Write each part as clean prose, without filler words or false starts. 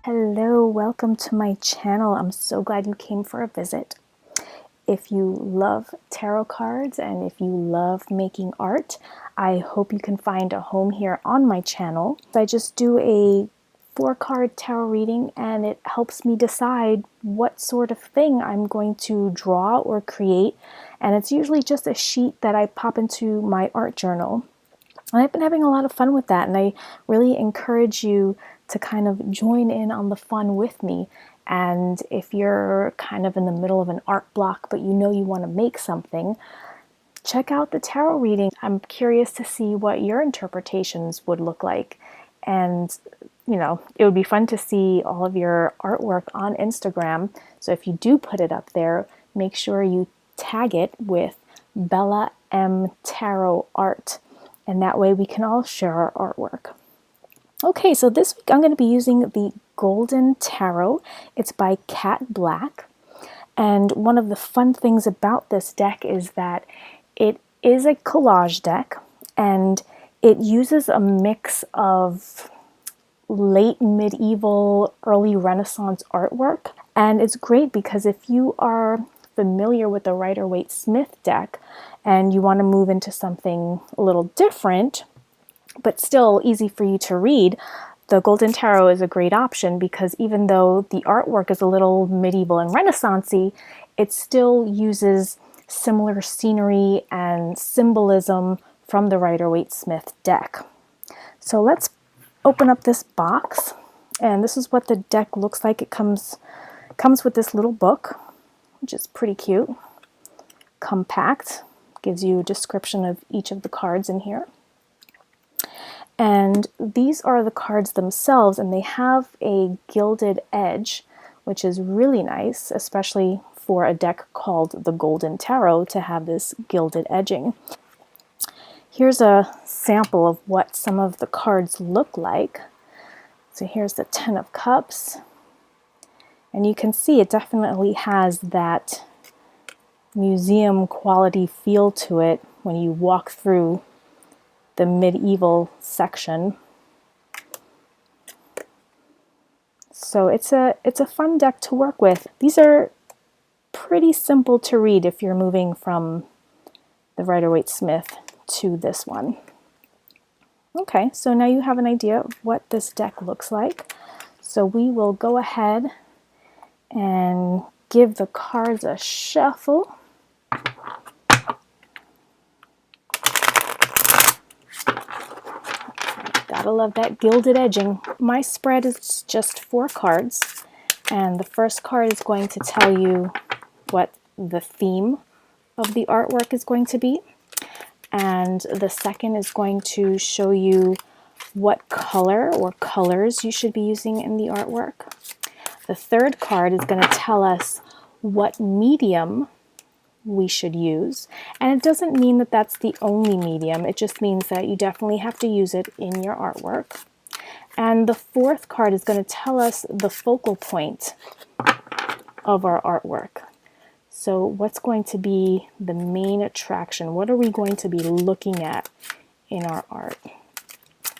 Hello, welcome to my channel. I'm so glad you came for a visit. If you love tarot cards and if you love making art, I hope you can find a home here on my channel. I just do a 4-card tarot reading and it helps me decide what sort of thing I'm going to draw or create, and it's usually just a sheet that I pop into my art journal. And I've been having a lot of fun with that, and I really encourage you to kind of join in on the fun with me. And if you're kind of in the middle of an art block, but you know you want to make something, check out the tarot reading. I'm curious to see what your interpretations would look like. And, you know, it would be fun to see all of your artwork on Instagram. So if you do put it up there, make sure you tag it with Bella M Tarot Art. And that way we can all share our artwork. Okay, so this week I'm going to be using the Golden Tarot. It's by Cat Black. And one of the fun things about this deck is that it is a collage deck, and it uses a mix of late medieval, early Renaissance artwork. And it's great because if you are familiar with the Rider-Waite-Smith deck and you want to move into something a little different, but still easy for you to read, the Golden Tarot is a great option because even though the artwork is a little medieval and Renaissance-y, it still uses similar scenery and symbolism from the Rider-Waite-Smith deck. So let's open up this box, and this is what the deck looks like. It comes with this little book, which is pretty cute, compact, gives you a description of each of the cards in here. And these are the cards themselves, and they have a gilded edge, which is really nice, especially for a deck called the Golden Tarot to have this gilded edging. Here's a sample of what some of the cards look like. So here's the 10 of Cups, and you can see it definitely has that museum quality feel to it when you walk through the medieval section. So it's a fun deck to work with. These are pretty simple to read if you're moving from the Rider-Waite-Smith to this one. Okay, so now you have an idea of what this deck looks like. So we will go ahead and give the cards a shuffle. Gotta love that gilded edging. My spread is just 4 cards, and the first card is going to tell you what the theme of the artwork is going to be, and the second is going to show you what color or colors you should be using in the artwork. The third card is going to tell us what medium we should use, and it doesn't mean that that's the only medium. It just means that you definitely have to use it in your artwork. And the fourth card is going to tell us the focal point of our artwork. So what's going to be the main attraction? What are we going to be looking at in our art?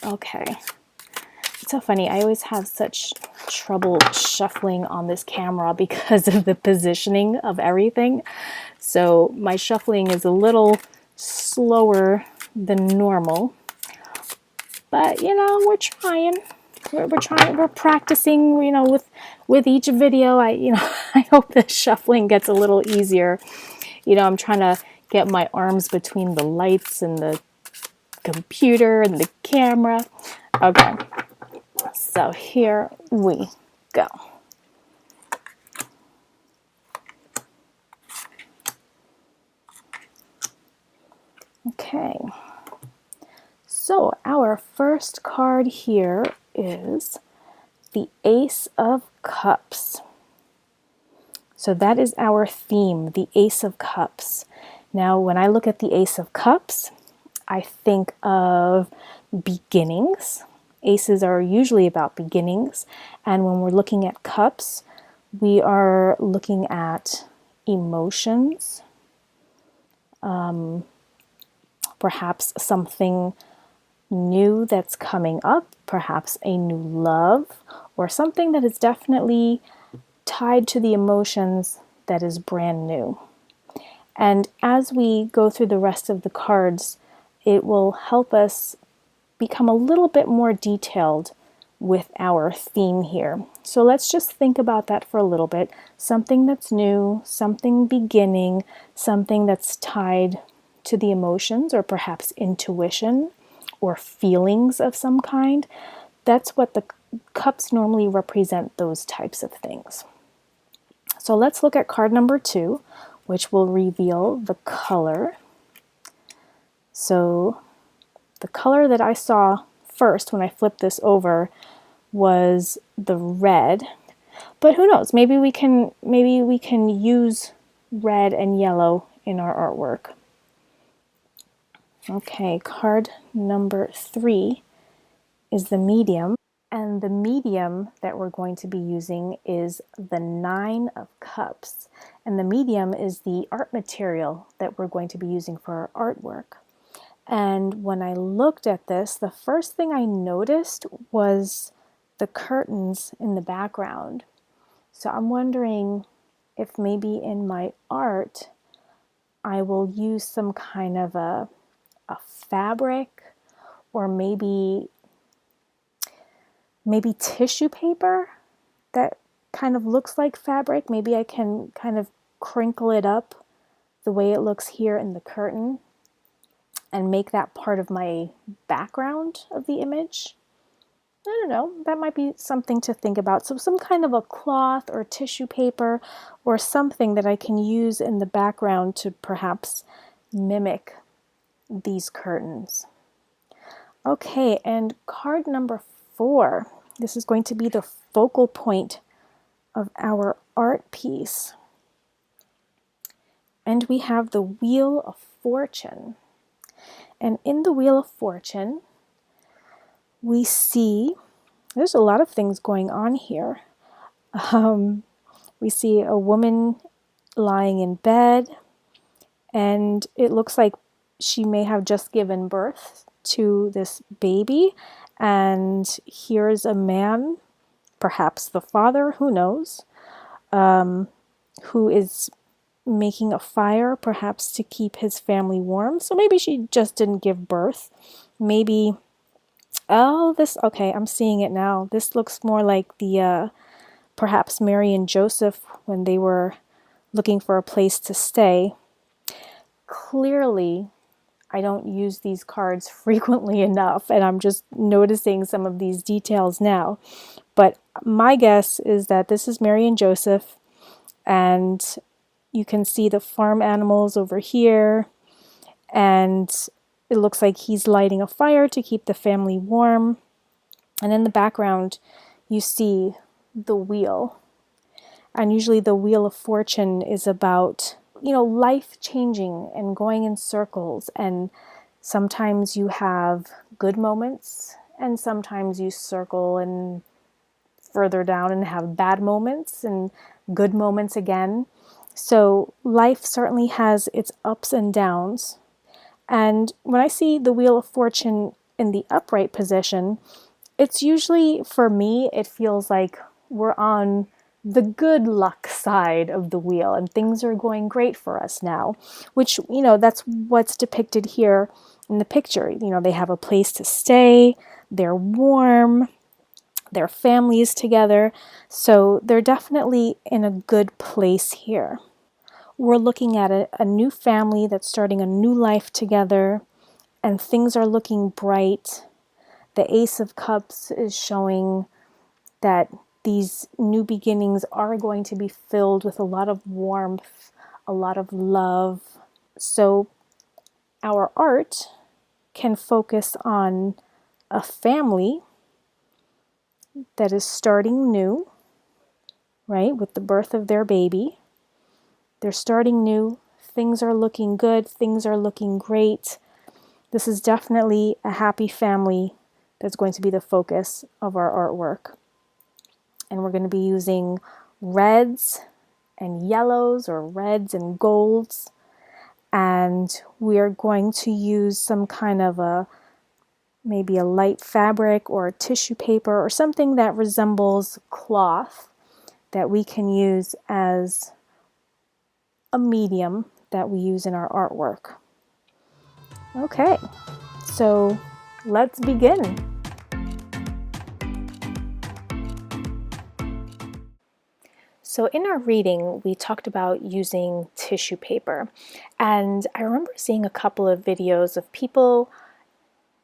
Okay, it's so funny. I always have such trouble shuffling on this camera because of the positioning of everything. So my shuffling is a little slower than normal, but you know, we're trying. We're practicing, you know, with each video. I hope the shuffling gets a little easier. You know, I'm trying to get my arms between the lights and the computer and the camera. Okay, so here we go. Okay, so our first card here is the Ace of Cups. So that is our theme, the Ace of Cups. Now, when I look at the Ace of Cups, I think of beginnings. Aces are usually about beginnings, and when we're looking at cups, we are looking at emotions, perhaps something new that's coming up, perhaps a new love or something that is definitely tied to the emotions that is brand new. And as we go through the rest of the cards, it will help us become a little bit more detailed with our theme here. So let's just think about that for a little bit. Something that's new, something beginning, something that's tied to the emotions or perhaps intuition or feelings of some kind. That's what the cups normally represent, those types of things. So let's look at card number 2, which will reveal the color. So the color that I saw first when I flipped this over was the red. But who knows? Maybe we can use red and yellow in our artwork. Okay, card number 3 is the medium. And the medium that we're going to be using is the 9 of Cups. And the medium is the art material that we're going to be using for our artwork. And when I looked at this, the first thing I noticed was the curtains in the background. So I'm wondering if maybe in my art, I will use some kind of a fabric, or maybe tissue paper that kind of looks like fabric. Maybe I can kind of crinkle it up the way it looks here in the curtain and make that part of my background of the image. I don't know, that might be something to think about. So some kind of a cloth or tissue paper or something that I can use in the background to perhaps mimic these curtains. Okay, and card number 4. This is going to be the focal point of our art piece. And we have the Wheel of Fortune. And in the Wheel of Fortune, we see there's a lot of things going on here. We see a woman lying in bed, and it looks like she may have just given birth to this baby. And here's a man, perhaps the father, who knows, who is making a fire, perhaps to keep his family warm. So maybe she just didn't give birth. Maybe, okay, I'm seeing it now. This looks more like the, perhaps Mary and Joseph when they were looking for a place to stay. Clearly, I don't use these cards frequently enough, and I'm just noticing some of these details now. But my guess is that this is Mary and Joseph, and you can see the farm animals over here, and it looks like he's lighting a fire to keep the family warm. And in the background, you see the wheel. And usually the Wheel of Fortune is about, life changing and going in circles. And sometimes you have good moments, and sometimes you circle and further down and have bad moments and good moments again. So life certainly has its ups and downs. And when I see the Wheel of Fortune in the upright position, it's usually, for me, it feels like we're on the good luck side of the wheel and things are going great for us now, which, that's what's depicted here in the picture. They have a place to stay, they're warm, their families together, so they're definitely in a good place here. We're looking at a new family that's starting a new life together, and things are looking bright. The Ace of Cups is showing that these new beginnings are going to be filled with a lot of warmth, a lot of love. So our art can focus on a family that is starting new, right, with the birth of their baby. They're starting new. Things are looking good. Things are looking great. This is definitely a happy family that's going to be the focus of our artwork. And we're going to be using reds and yellows, or reds and golds. And we are going to use some kind of a maybe a light fabric or tissue paper or something that resembles cloth that we can use as a medium that we use in our artwork. Okay, so let's begin. So in our reading, we talked about using tissue paper, and I remember seeing a couple of videos of people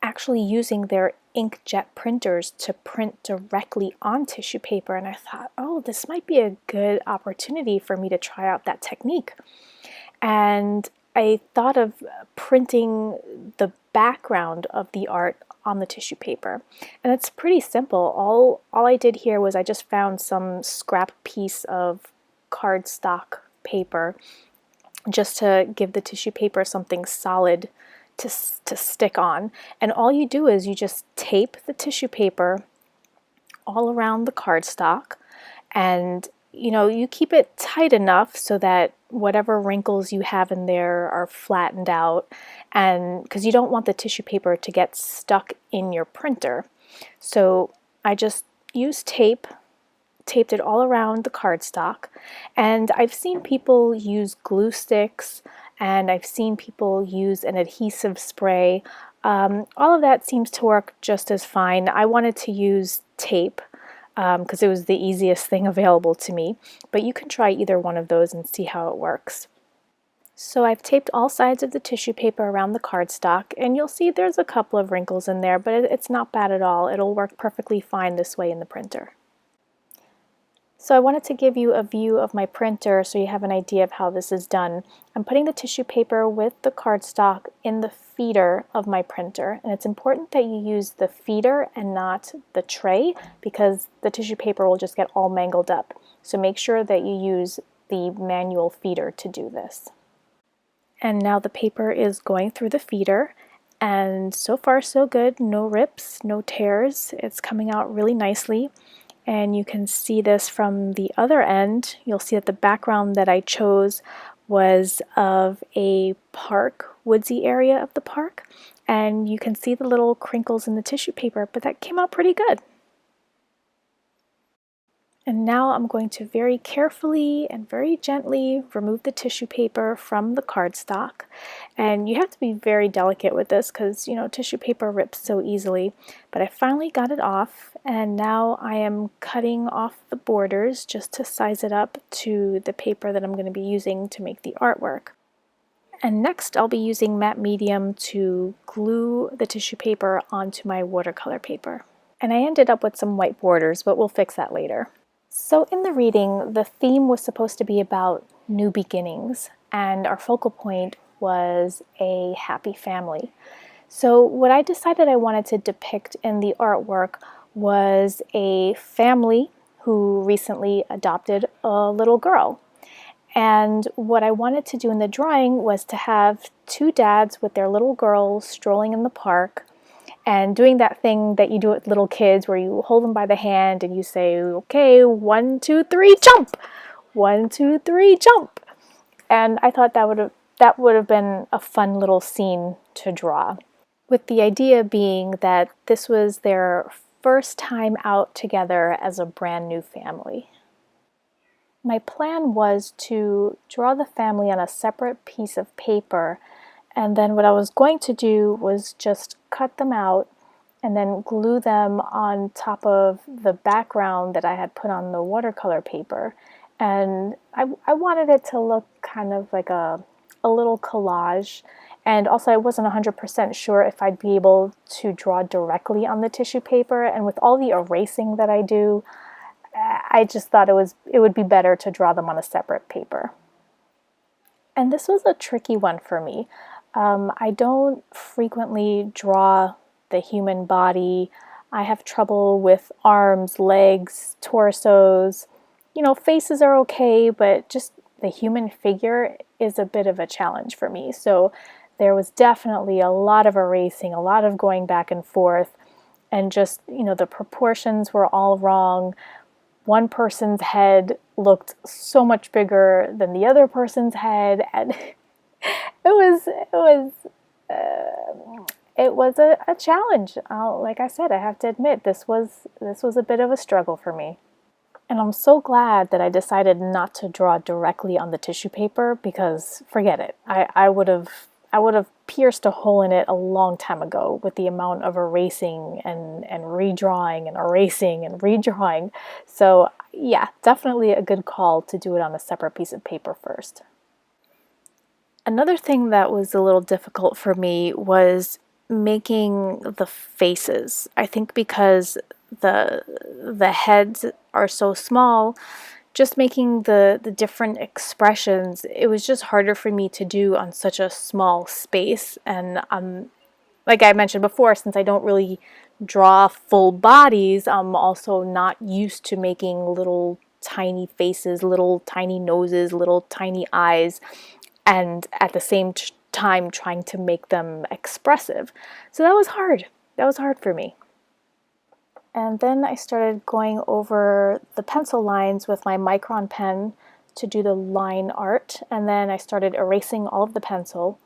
actually using their inkjet printers to print directly on tissue paper, and I thought, oh, this might be a good opportunity for me to try out that technique. And I thought of printing the background of the art on the tissue paper. And it's pretty simple. All I did here was I just found some scrap piece of cardstock paper just to give the tissue paper something solid to stick on. And all you do is you just tape the tissue paper all around the cardstock, and you keep it tight enough so that whatever wrinkles you have in there are flattened out, and because you don't want the tissue paper to get stuck in your printer. So I just used taped it all around the cardstock, and I've seen people use glue sticks, and I've seen people use an adhesive spray. All of that seems to work just as fine. I wanted to use tape because it was the easiest thing available to me, but you can try either one of those and see how it works. So I've taped all sides of the tissue paper around the cardstock, and you'll see there's a couple of wrinkles in there, but it's not bad at all. It'll work perfectly fine this way in the printer. So I wanted to give you a view of my printer so you have an idea of how this is done. I'm putting the tissue paper with the cardstock in the feeder of my printer, and it's important that you use the feeder and not the tray because the tissue paper will just get all mangled up. So make sure that you use the manual feeder to do this. And now the paper is going through the feeder, and so far so good. No rips, no tears. It's coming out really nicely. And you can see this from the other end. You'll see that the background that I chose was of a park, woodsy area of the park. And you can see the little crinkles in the tissue paper, but that came out pretty good. And now I'm going to very carefully and very gently remove the tissue paper from the cardstock. And you have to be very delicate with this because, tissue paper rips so easily. But I finally got it off, and now I am cutting off the borders just to size it up to the paper that I'm going to be using to make the artwork. And next I'll be using matte medium to glue the tissue paper onto my watercolor paper. And I ended up with some white borders, but we'll fix that later. So in the reading, the theme was supposed to be about new beginnings, and our focal point was a happy family. So what I decided I wanted to depict in the artwork was a family who recently adopted a little girl. And what I wanted to do in the drawing was to have two dads with their little girl strolling in the park and doing that thing that you do with little kids where you hold them by the hand and you say, okay, 1, 2, 3, jump! 1, 2, 3, jump! And I thought that would have been a fun little scene to draw, with the idea being that this was their first time out together as a brand new family. My plan was to draw the family on a separate piece of paper, and then what I was going to do was just cut them out and then glue them on top of the background that I had put on the watercolor paper. And I wanted it to look kind of like a little collage. And also I wasn't 100% sure if I'd be able to draw directly on the tissue paper. And with all the erasing that I do, I just thought it would be better to draw them on a separate paper. And this was a tricky one for me. I don't frequently draw the human body. I have trouble with arms, legs, torsos. Faces are okay, but just the human figure is a bit of a challenge for me. So there was definitely a lot of erasing, a lot of going back and forth, and just, the proportions were all wrong. One person's head looked so much bigger than the other person's head, and it was it was a challenge. Like I said, I have to admit, this was a bit of a struggle for me. And I'm so glad that I decided not to draw directly on the tissue paper, because forget it. I would have pierced a hole in it a long time ago with the amount of erasing and redrawing and erasing and redrawing. So yeah, definitely a good call to do it on a separate piece of paper first. Another thing that was a little difficult for me was making the faces. I think because the heads are so small, just making the different expressions, it was just harder for me to do on such a small space. And like I mentioned before, since I don't really draw full bodies, I'm also not used to making little tiny faces, little tiny noses, little tiny eyes, and at the same time trying to make them expressive. So that was hard. That was hard for me. And then I started going over the pencil lines with my micron pen to do the line art. And then I started erasing all of the pencil.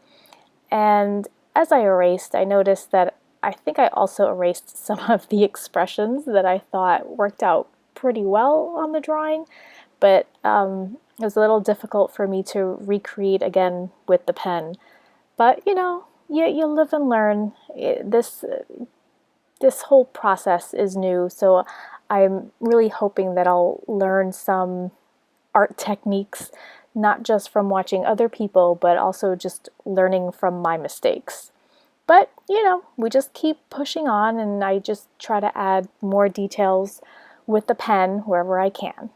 And as I erased, I noticed that I think I also erased some of the expressions that I thought worked out pretty well on the drawing. But it was a little difficult for me to recreate again with the pen. But you live and learn. This whole process is new, so I'm really hoping that I'll learn some art techniques, not just from watching other people, but also just learning from my mistakes. But, we just keep pushing on, and I just try to add more details with the pen wherever I can.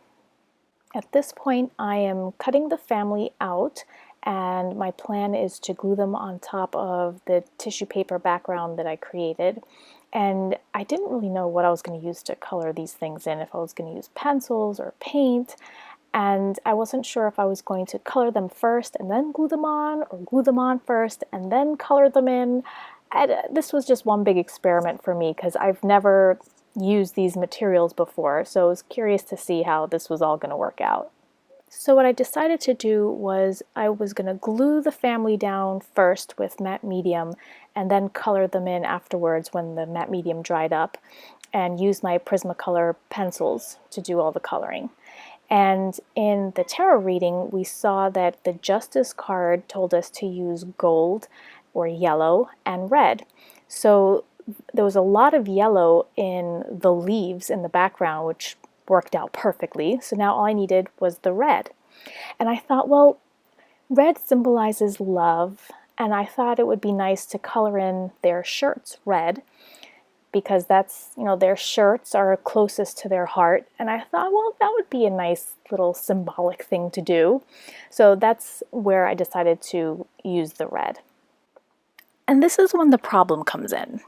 At this point, I am cutting the family out, and my plan is to glue them on top of the tissue paper background that I created. And I didn't really know what I was going to use to color these things in, if I was going to use pencils or paint, and I wasn't sure if I was going to color them first and then glue them on, or glue them on first and then color them in. And this was just one big experiment for me, because I've never used these materials before, so I was curious to see how this was all going to work out. So what I decided to do was I was going to glue the family down first with matte medium and then color them in afterwards when the matte medium dried up, and use my Prismacolor pencils to do all the coloring. And in the tarot reading, we saw that the Justice card told us to use gold or yellow and red. So there was a lot of yellow in the leaves in the background, which worked out perfectly. So now all I needed was the red. And I thought, well, red symbolizes love, and I thought it would be nice to color in their shirts red, because that's, their shirts are closest to their heart. And I thought, well, that would be a nice little symbolic thing to do. So that's where I decided to use the red. And this is when the problem comes in.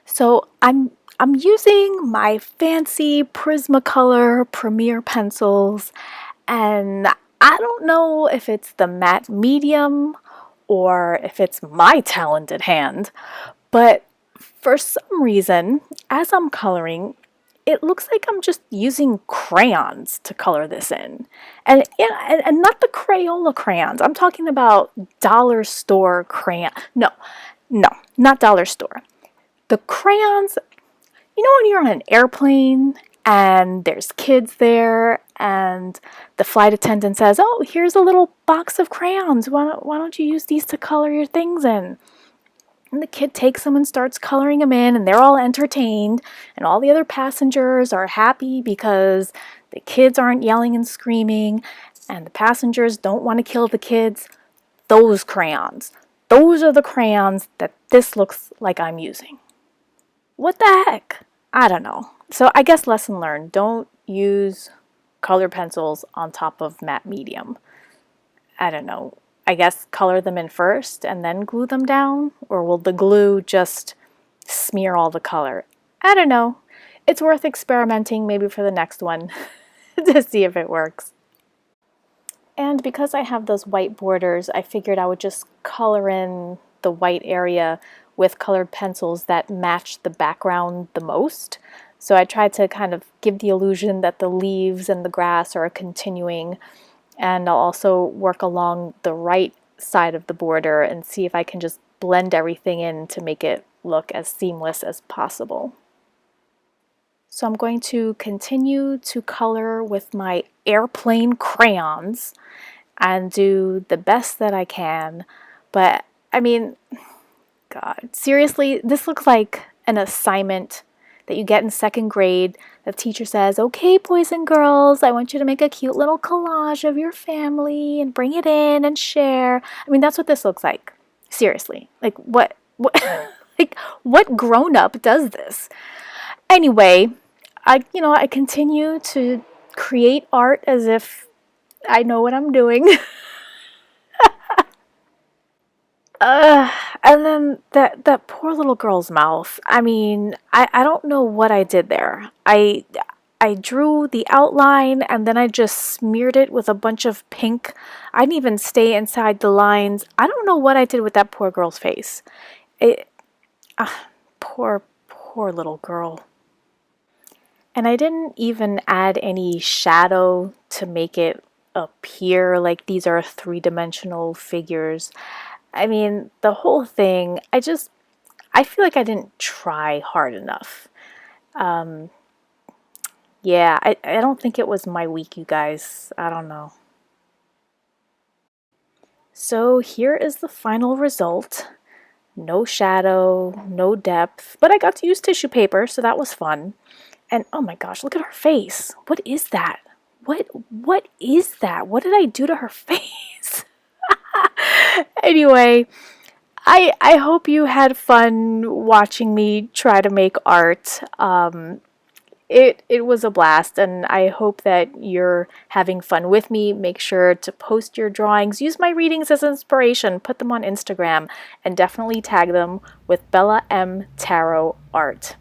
So I'm using my fancy Prismacolor Premier pencils, and I don't know if it's the matte medium or if it's my talented hand, but for some reason, as I'm coloring, it looks like I'm just using crayons to color this in. And not the Crayola crayons. I'm talking about dollar store crayon. No, not dollar store. The crayons, when you're on an airplane and there's kids there and the flight attendant says, oh, here's a little box of crayons. Why don't you use these to color your things in? And the kid takes them and starts coloring them in, and they're all entertained, and all the other passengers are happy because the kids aren't yelling and screaming, and the passengers don't want to kill the kids. Those crayons. Those are the crayons that this looks like I'm using. What the heck? I don't know. So I guess lesson learned. Don't use color pencils on top of matte medium. I don't know. I guess color them in first and then glue them down? Or will the glue just smear all the color? I don't know. It's worth experimenting maybe for the next one to see if it works. And because I have those white borders, I figured I would just color in the white area with colored pencils that match the background the most. So I tried to kind of give the illusion that the leaves and the grass are continuing, and I'll also work along the right side of the border and see if I can just blend everything in to make it look as seamless as possible. So I'm going to continue to color with my airplane crayons and do the best that I can. But I mean, God, seriously, this looks like an assignment that you get in second grade. The teacher says, okay, boys and girls, I want you to make a cute little collage of your family and bring it in and share. I mean, that's what this looks like. Seriously. Like what like what grown-up does this? Anyway, I continue to create art as if I know what I'm doing. And then that poor little girl's mouth. I mean, I don't know what I did there. I drew the outline and then I just smeared it with a bunch of pink. I didn't even stay inside the lines. I don't know what I did with that poor girl's face. It, poor little girl. And I didn't even add any shadow to make it appear like these are three-dimensional figures. I mean, the whole thing, I feel like I didn't try hard enough. Yeah, I don't think it was my week, you guys. I don't know. So here is the final result. No shadow, no depth, but I got to use tissue paper, so that was fun. And oh my gosh, look at her face. What is that? What is that? What did I do to her face? Anyway, I hope you had fun watching me try to make art. It was a blast, and I hope that you're having fun with me. Make sure to post your drawings. Use my readings as inspiration. Put them on Instagram, and definitely tag them with Bella M Tarot Art.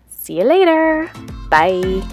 See you later. Bye.